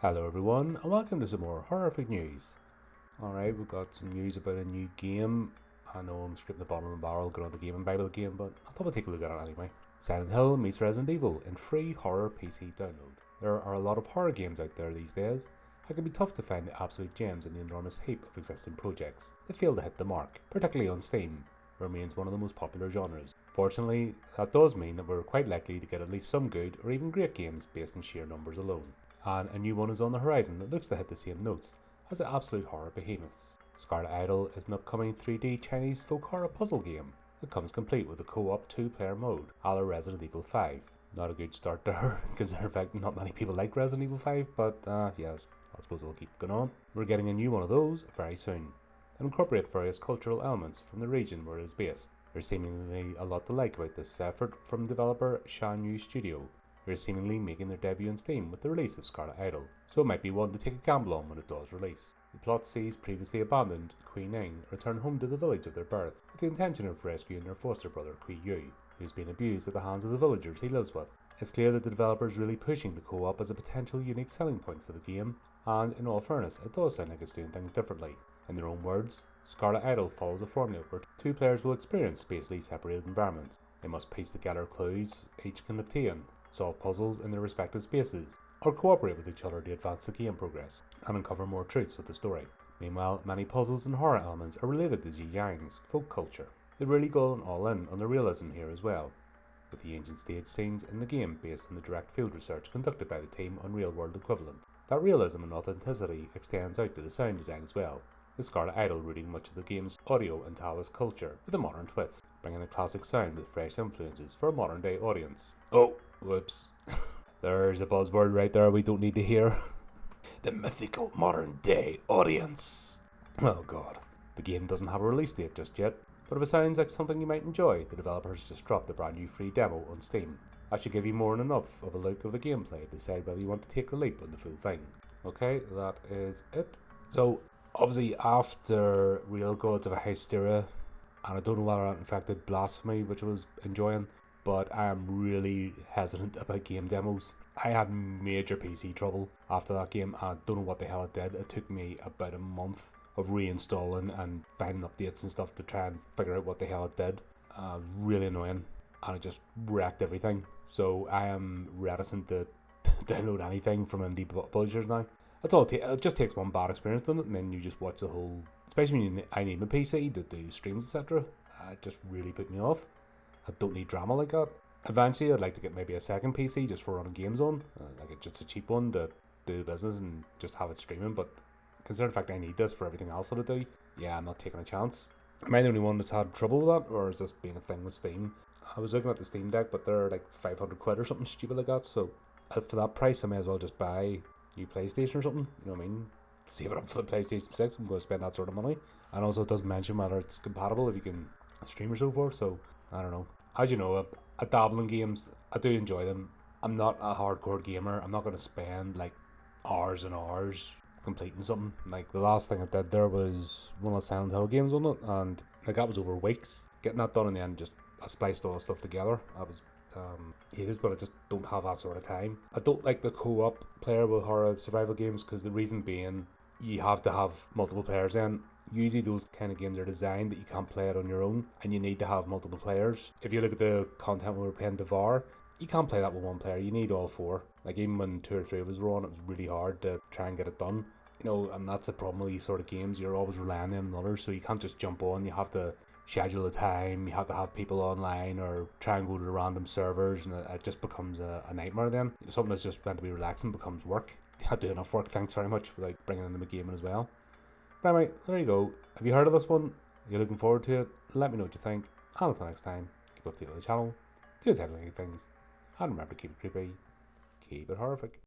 Hello everyone, and welcome to some more horrific news. Alright, we've got some news about a new game. I know I'm scraping the bottom of the barrel, going on the Gaming Bible game, but I thought we'd take a look at it anyway. Silent Hill meets Resident Evil in free horror PC download. There are a lot of horror games out there these days. It can be tough to find the absolute gems in the enormous heap of existing projects that fail to hit the mark, particularly on Steam, where it remains one of the most popular genres. Fortunately, that does mean that we're quite likely to get at least some good or even great games based on sheer numbers alone. And a new one is on the horizon that looks to hit the same notes as the absolute horror behemoths. Scarlet Idol is an upcoming 3D Chinese folk horror puzzle game that comes complete with a co-op 2-player mode, a la Resident Evil 5. Not a good start there, because in fact not many people like Resident Evil 5, but yes, I suppose it'll keep going on. We're getting a new one of those very soon, and incorporate various cultural elements from the region where it is based. There's seemingly a lot to like about this effort from developer Shanyu Studio, who are seemingly making their debut on Steam with the release of Scarlet Idol, so it might be one to take a gamble on when it does release. The plot sees previously abandoned Kui Ning return home to the village of their birth, with the intention of rescuing their foster brother Kui Yu, who's been abused at the hands of the villagers he lives with. It's clear that the developer is really pushing the co-op as a potential unique selling point for the game, and in all fairness, it does sound like it's doing things differently. In their own words, Scarlet Idol follows a formula where two players will experience spatially separated environments. They must piece together clues each can obtain, solve puzzles in their respective spaces, or cooperate with each other to advance the game progress and uncover more truths of the story. Meanwhile, many puzzles and horror elements are related to Zhejiang's folk culture. They've really gone all in on the realism here as well, with the ancient stage scenes in the game based on the direct field research conducted by the team on real-world equivalent. That realism and authenticity extends out to the sound design as well, with Scarlet Idol rooting much of the game's audio and Taoist culture with a modern twist, bringing a classic sound with fresh influences for a modern-day audience. Oh, whoops. There's a buzzword right there we don't need to hear. The mythical modern-day audience. Oh god. The game doesn't have a release date just yet, but if it sounds like something you might enjoy, the developers just dropped a brand new free demo on Steam. That should give you more than enough of a look of the gameplay to decide whether you want to take the leap on the full thing. Okay, that is it. So, obviously after Real Gods of a Hysteria, and I don't know whether that infected Blasphemy, which I was enjoying, but I am really hesitant about game demos. I had major PC trouble after that game. I don't know what the hell it did. It took me about a month of reinstalling and finding updates and stuff to try and figure out what the hell it did. Really annoying, and it just wrecked everything. So I am reticent to download anything from indie publishers now. That's all it just takes one bad experience on it, and then you just watch the whole. Especially when I need my PC to do streams, etc. It just really put me off. I don't need drama like that. Eventually, I'd like to get maybe a second PC just for running games on, like just a cheap one to do the business and just have it streaming. But considering the fact I need this for everything else that I do, yeah, I'm not taking a chance. Am I the only one that's had trouble with that, or is this being a thing with Steam? I was looking at the Steam Deck, but they're like 500 quid or something stupid like that. So for that price, I may as well just buy new PlayStation or something. You know what I mean? Save it up for the PlayStation 6. I'm going to spend that sort of money. And also, it doesn't mention whether it's compatible if you can stream or so forth. So I don't know. As you know, I dabble in games. I do enjoy them. I'm not a hardcore gamer. I'm not going to spend like hours and hours completing something. Like the last thing I did there was one of the Silent Hill games on it, and like that was over weeks. Getting that done in the end, just I spliced all the stuff together. I was haters, but I just don't have that sort of time. I don't like the co-op player with horror survival games, because the reason being you have to have multiple players in. Usually those kind of games are designed that you can't play it on your own, and you need to have multiple players. If you look at the content when we were playing Devour, you can't play that with one player. You need all four. Like even when 2 or 3 of us were on, it was really hard to try and get it done. You know, and that's the problem with these sort of games. You're always relying on others, so you can't just jump on. You have to schedule a time. You have to have people online or try and go to the random servers, and it just becomes a nightmare then. Something that's just meant to be relaxing becomes work. You can't do enough work, thanks very much, for like bringing in the gaming as well. But anyway, there you go. Have you heard of this one? Are you looking forward to it? Let me know what you think. And until next time, keep up to the channel, do the technical things, and remember to keep it creepy, keep it horrific.